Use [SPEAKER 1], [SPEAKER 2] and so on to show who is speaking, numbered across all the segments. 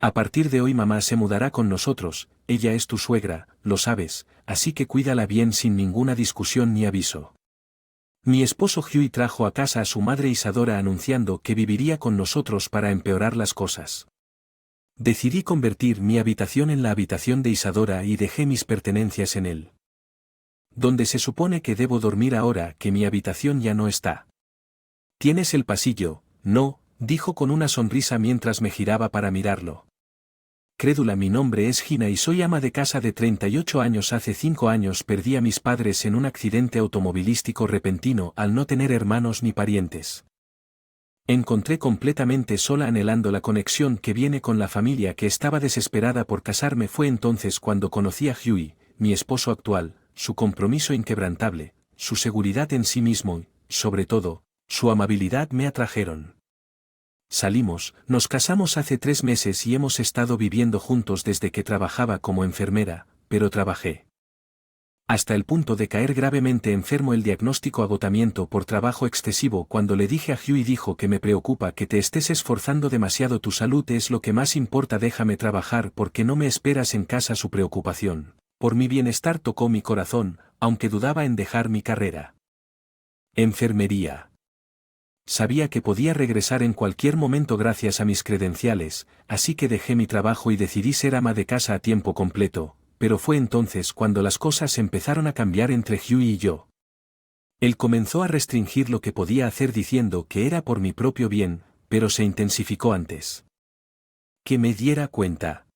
[SPEAKER 1] A partir de hoy mamá se mudará con nosotros, ella es tu suegra, lo sabes, así que cuídala bien sin ninguna discusión ni aviso. Mi esposo Hughie trajo a casa a su madre Isadora anunciando que viviría con nosotros para empeorar las cosas. Decidí convertir mi habitación en la habitación de Isadora y dejé mis pertenencias en él. ¿Dónde se supone que debo dormir ahora que mi habitación ya no está? ¿Tienes el pasillo? No, dijo con una sonrisa mientras me giraba para mirarlo. Crédula, mi nombre es Gina y soy ama de casa de 38 años. Hace 5 años perdí a mis padres en un accidente automovilístico repentino al no tener hermanos ni parientes. Encontré completamente sola anhelando la conexión que viene con la familia que estaba desesperada por casarme. Fue entonces cuando conocí a Hughie, mi esposo actual, su compromiso inquebrantable, su seguridad en sí mismo y, sobre todo, su amabilidad me atrajeron. Salimos, nos casamos hace 3 meses y hemos estado viviendo juntos desde que trabajaba como enfermera, pero trabajé hasta el punto de caer gravemente enfermo. El diagnóstico agotamiento por trabajo excesivo. Cuando le dije a Hughie dijo que me preocupa que te estés esforzando demasiado, tu salud es lo que más importa, déjame trabajar porque no me esperas en casa. Su preocupación por mi bienestar tocó mi corazón, aunque dudaba en dejar mi carrera. Enfermería. Sabía que podía regresar en cualquier momento gracias a mis credenciales, así que dejé mi trabajo y decidí ser ama de casa a tiempo completo, pero fue entonces cuando las cosas empezaron a cambiar entre Hughie y yo. Él comenzó a restringir lo que podía hacer diciendo que era por mi propio bien, pero se intensificó antes que me diera cuenta.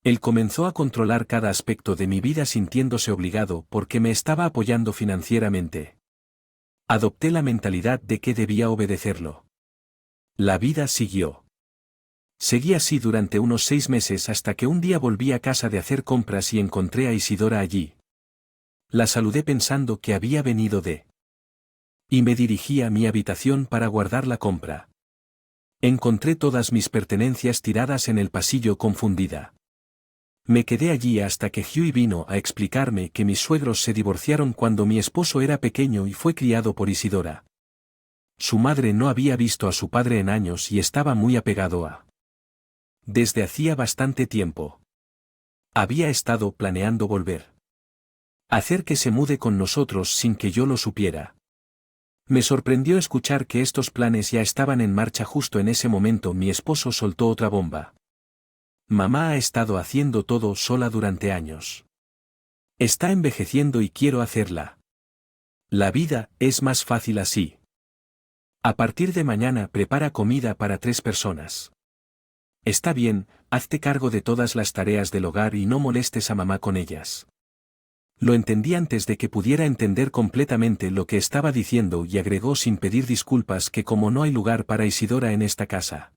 [SPEAKER 1] Él comenzó a controlar cada aspecto de mi vida sintiéndose obligado porque me estaba apoyando financieramente. Adopté la mentalidad de que debía obedecerlo. La vida siguió. Seguí así durante unos 6 meses hasta que un día volví a casa de hacer compras y encontré a Isidora allí. La saludé pensando que había venido y me dirigí a mi habitación para guardar la compra. Encontré todas mis pertenencias tiradas en el pasillo. Confundida, me quedé allí hasta que Hughie vino a explicarme que mis suegros se divorciaron cuando mi esposo era pequeño y fue criado por Isidora. Su madre no había visto a su padre en años y estaba muy apegado a desde hacía bastante tiempo. Había estado planeando volver hacer que se mude con nosotros sin que yo lo supiera. Me sorprendió escuchar que estos planes ya estaban en marcha. Justo en ese momento mi esposo soltó otra bomba. Mamá ha estado haciendo todo sola durante años. Está envejeciendo y quiero hacerla. La vida es más fácil así. A partir de mañana prepara comida para 3 personas. Está bien, hazte cargo de todas las tareas del hogar y no molestes a mamá con ellas. Lo entendí antes de que pudiera entender completamente lo que estaba diciendo y agregó sin pedir disculpas que como no hay lugar para Isidora en esta casa,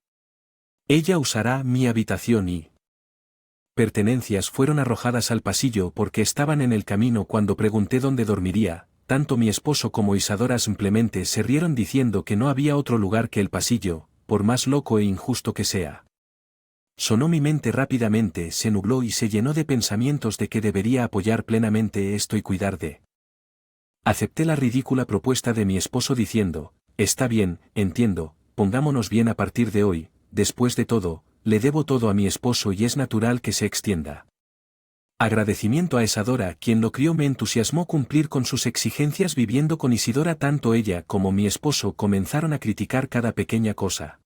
[SPEAKER 1] ella usará mi habitación y pertenencias fueron arrojadas al pasillo porque estaban en el camino. Cuando pregunté dónde dormiría, tanto mi esposo como Isadora simplemente se rieron diciendo que no había otro lugar que el pasillo, por más loco e injusto que sea. Sonó mi mente rápidamente, se nubló y se llenó de pensamientos de que debería apoyar plenamente esto y cuidar de. Acepté la ridícula propuesta de mi esposo diciendo, está bien, entiendo, pongámonos bien a partir de hoy, después de todo, le debo todo a mi esposo y es natural que se extienda. Agradecimiento a Isadora, quien lo crió. Me entusiasmó cumplir con sus exigencias. Viviendo con Isidora, tanto ella como mi esposo comenzaron a criticar cada pequeña cosa.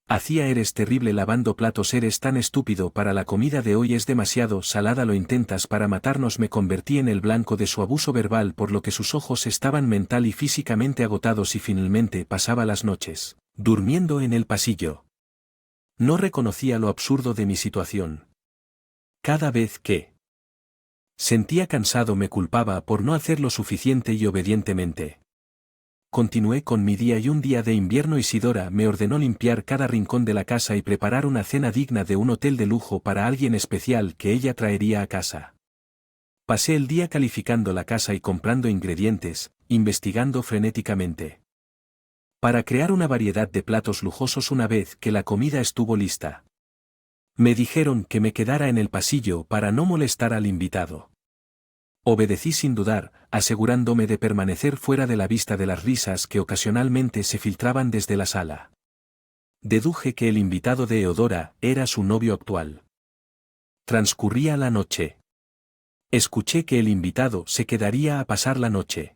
[SPEAKER 1] Hacía: eres terrible lavando platos, eres tan estúpido para la comida de hoy, es demasiado salada, lo intentas para matarnos. Me convertí en el blanco de su abuso verbal, por lo que sus ojos estaban mental y físicamente agotados y finalmente pasaba las noches durmiendo en el pasillo. No reconocía lo absurdo de mi situación. Cada vez que sentía cansado me culpaba por no hacer lo suficiente y obedientemente continué con mi día, y un día de invierno Isidora me ordenó limpiar cada rincón de la casa y preparar una cena digna de un hotel de lujo para alguien especial que ella traería a casa. Pasé el día calificando la casa y comprando ingredientes, investigando frenéticamente para crear una variedad de platos lujosos. Una vez que la comida estuvo lista, me dijeron que me quedara en el pasillo para no molestar al invitado. Obedecí sin dudar, asegurándome de permanecer fuera de la vista de las risas que ocasionalmente se filtraban desde la sala. Deduje que el invitado de Eudora era su novio actual. Transcurría la noche. Escuché que el invitado se quedaría a pasar la noche.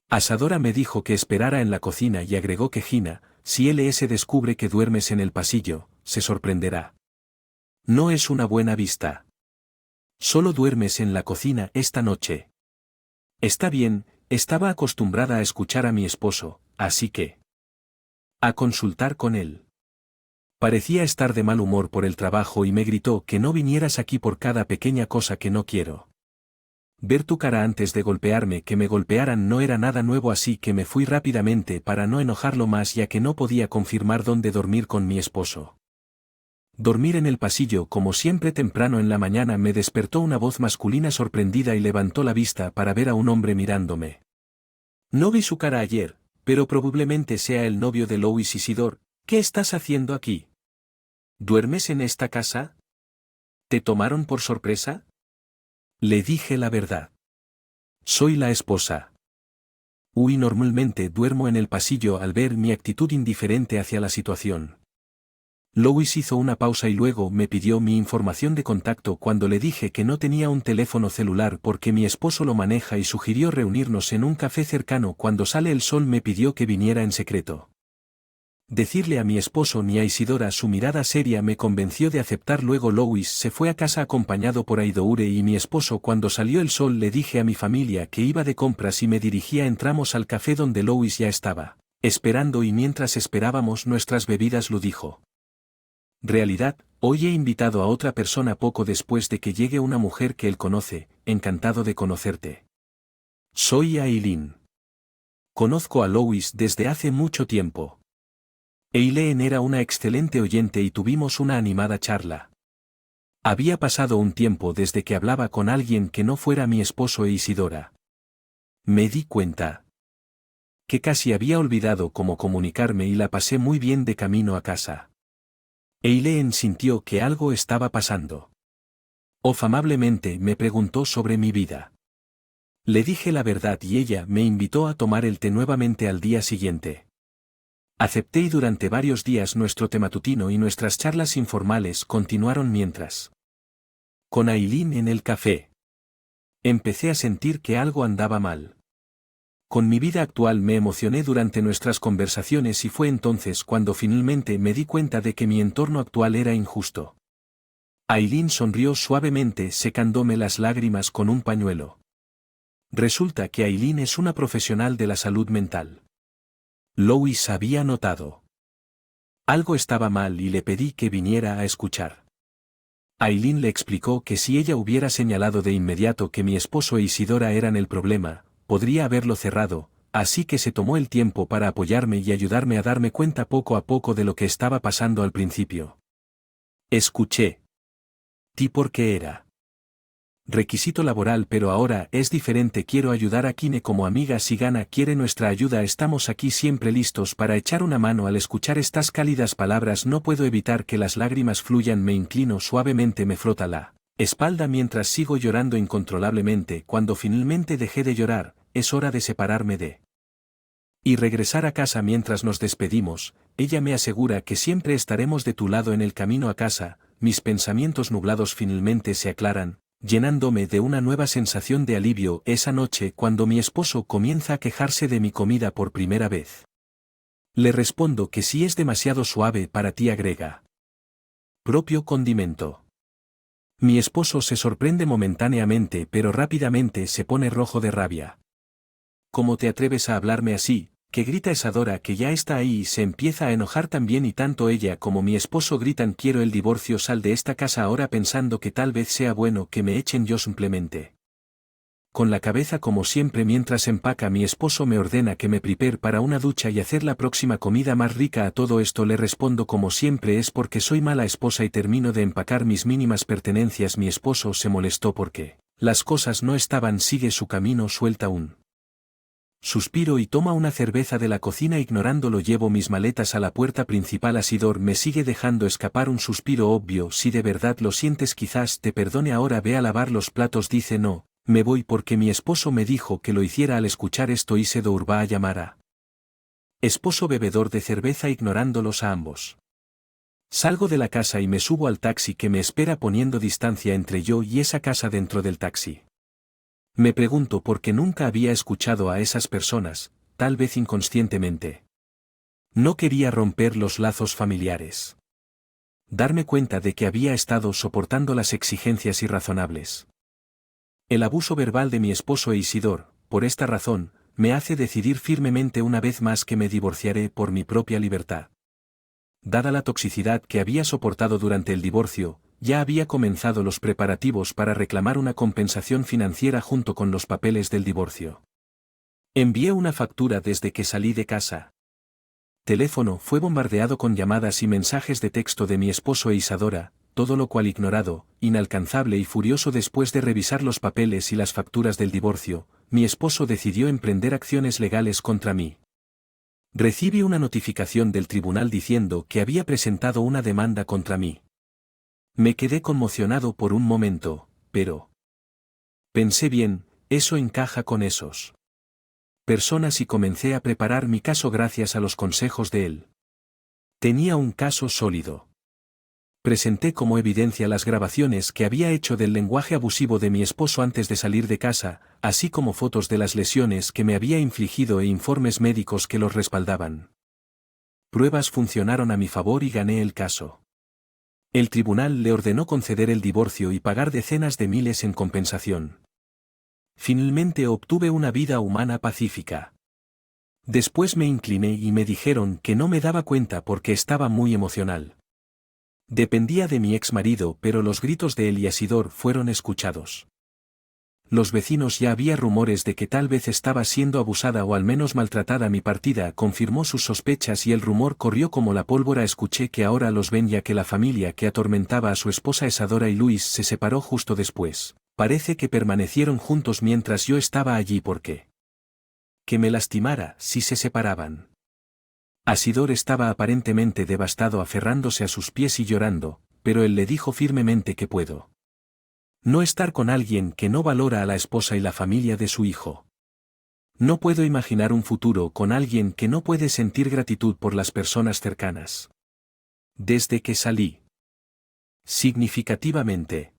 [SPEAKER 1] Asadora me dijo que esperara en la cocina y agregó que Gina, si LS descubre que duermes en el pasillo, se sorprenderá. No es una buena vista. Solo duermes en la cocina esta noche. Está bien, estaba acostumbrada a escuchar a mi esposo, así que... a consultar con él. Parecía estar de mal humor por el trabajo y me gritó que no vinieras aquí por cada pequeña cosa que no quiero. Ver tu cara antes de golpearme, que me golpearan, no era nada nuevo, así que me fui rápidamente para no enojarlo más, ya que no podía confirmar dónde dormir con mi esposo. Dormir en el pasillo, como siempre temprano en la mañana, me despertó una voz masculina sorprendida y levantó la vista para ver a un hombre mirándome. No vi su cara ayer, pero probablemente sea el novio de Louis Isidore. ¿Qué estás haciendo aquí? ¿Duermes en esta casa? ¿Te tomaron por sorpresa? Le dije la verdad. Soy la esposa. Normalmente duermo en el pasillo. Al ver mi actitud indiferente hacia la situación, Louis hizo una pausa y luego me pidió mi información de contacto cuando le dije que no tenía un teléfono celular porque mi esposo lo maneja, y sugirió reunirnos en un café cercano cuando sale el sol. Me pidió que viniera en secreto. Decirle a mi esposo ni a Isidora. Su mirada seria me convenció de aceptar. Luego Louis se fue a casa acompañado por Aidoure y mi esposo. Cuando salió el sol le dije a mi familia que iba de compras y me dirigía. Entramos al café donde Louis ya estaba esperando, y mientras esperábamos nuestras bebidas lo dijo. Realidad, hoy he invitado a otra persona poco después de que llegue una mujer que él conoce. Encantado de conocerte. Soy Aileen. Conozco a Louis desde hace mucho tiempo. Eileen era una excelente oyente y tuvimos una animada charla. Había pasado un tiempo desde que hablaba con alguien que no fuera mi esposo e Isidora. Me di cuenta que casi había olvidado cómo comunicarme y la pasé muy bien de camino a casa. Eileen sintió que algo estaba pasando. Amablemente me preguntó sobre mi vida. Le dije la verdad y ella me invitó a tomar el té nuevamente al día siguiente. Acepté y durante varios días nuestro té matutino y nuestras charlas informales continuaron mientras. Con Aileen en el café. Empecé a sentir que algo andaba mal. Con mi vida actual me emocioné durante nuestras conversaciones y fue entonces cuando finalmente me di cuenta de que mi entorno actual era injusto. Aileen sonrió suavemente secándome las lágrimas con un pañuelo. Resulta que Aileen es una profesional de la salud mental. Louis había notado. Algo estaba mal y le pedí que viniera a escuchar. Aileen le explicó que si ella hubiera señalado de inmediato que mi esposo e Isidora eran el problema, podría haberlo cerrado, así que se tomó el tiempo para apoyarme y ayudarme a darme cuenta poco a poco de lo que estaba pasando al principio. Escuché. ¿Ti por qué era? Requisito laboral, pero ahora es diferente. Quiero ayudar a Kine como amiga. Si Gana quiere nuestra ayuda, estamos aquí siempre listos para echar una mano. Al escuchar estas cálidas palabras no puedo evitar que las lágrimas fluyan. Me inclino suavemente, me frota la espalda mientras sigo llorando incontrolablemente. Cuando finalmente dejé de llorar, es hora de separarme de y regresar a casa. Mientras nos despedimos, ella me asegura que siempre estaremos de tu lado en el camino a casa. Mis pensamientos nublados finalmente se aclaran, llenándome de una nueva sensación de alivio. Esa noche, cuando mi esposo comienza a quejarse de mi comida por primera vez, le respondo que si es demasiado suave para ti, agrega propio condimento. Mi esposo se sorprende momentáneamente, pero rápidamente se pone rojo de rabia. ¿Cómo te atreves a hablarme así? Que grita Isadora, que ya está ahí, y se empieza a enojar también, y tanto ella como mi esposo gritan: quiero el divorcio, sal de esta casa ahora, pensando que tal vez sea bueno que me echen. Yo simplemente con la cabeza como siempre. Mientras empaca, mi esposo me ordena que me prepare para una ducha y hacer la próxima comida más rica. A todo esto le respondo como siempre: es porque soy mala esposa, y termino de empacar mis mínimas pertenencias. Mi esposo se molestó porque las cosas no estaban. Sigue su camino, suelta un suspiro y toma una cerveza de la cocina. Ignorándolo, llevo mis maletas a la puerta principal. Isidore me sigue dejando escapar un suspiro obvio. Si de verdad lo sientes, quizás te perdone ahora, ve a lavar los platos. Dice: no, me voy porque mi esposo me dijo que lo hiciera. Al escuchar esto, Isidore va a llamar a Esposo bebedor de cerveza ignorándolos a ambos. Salgo de la casa y me subo al taxi que me espera poniendo distancia entre yo y esa casa dentro del taxi. Me pregunto por qué nunca había escuchado a esas personas, tal vez inconscientemente. No quería romper los lazos familiares. Darme cuenta de que había estado soportando las exigencias irrazonables. El abuso verbal de mi esposo Isidor, por esta razón, me hace decidir firmemente una vez más que me divorciaré por mi propia libertad. Dada la toxicidad que había soportado durante el divorcio, ya había comenzado los preparativos para reclamar una compensación financiera junto con los papeles del divorcio. Envié una factura desde que salí de casa. Teléfono fue bombardeado con llamadas y mensajes de texto de mi esposo e Isadora, todo lo cual ignorado, inalcanzable y furioso después de revisar los papeles y las facturas del divorcio, mi esposo decidió emprender acciones legales contra mí. Recibí una notificación del tribunal diciendo que había presentado una demanda contra mí. Me quedé conmocionado por un momento, pero pensé bien, eso encaja con esos personas y comencé a preparar mi caso gracias a los consejos de él. Tenía un caso sólido. Presenté como evidencia las grabaciones que había hecho del lenguaje abusivo de mi esposo antes de salir de casa, así como fotos de las lesiones que me había infligido e informes médicos que los respaldaban. Pruebas funcionaron a mi favor y gané el caso. El tribunal le ordenó conceder el divorcio y pagar decenas de miles en compensación. Finalmente obtuve una vida humana pacífica. Después me incliné y me dijeron que no me daba cuenta porque estaba muy emocional. Dependía de mi exmarido, pero los gritos de él y Isidor fueron escuchados. Los vecinos ya había rumores de que tal vez estaba siendo abusada o al menos maltratada. Mi partida confirmó sus sospechas y el rumor corrió como la pólvora. Escuché que ahora los ven ya que la familia que atormentaba a su esposa Isadora y Luis se separó justo después. Parece que permanecieron juntos mientras yo estaba allí porque que me lastimara si se separaban. Isidor estaba aparentemente devastado aferrándose a sus pies y llorando, pero él le dijo firmemente que puedo no estar con alguien que no valora a la esposa y la familia de su hijo. No puedo imaginar un futuro con alguien que no puede sentir gratitud por las personas cercanas. Desde que salí significativamente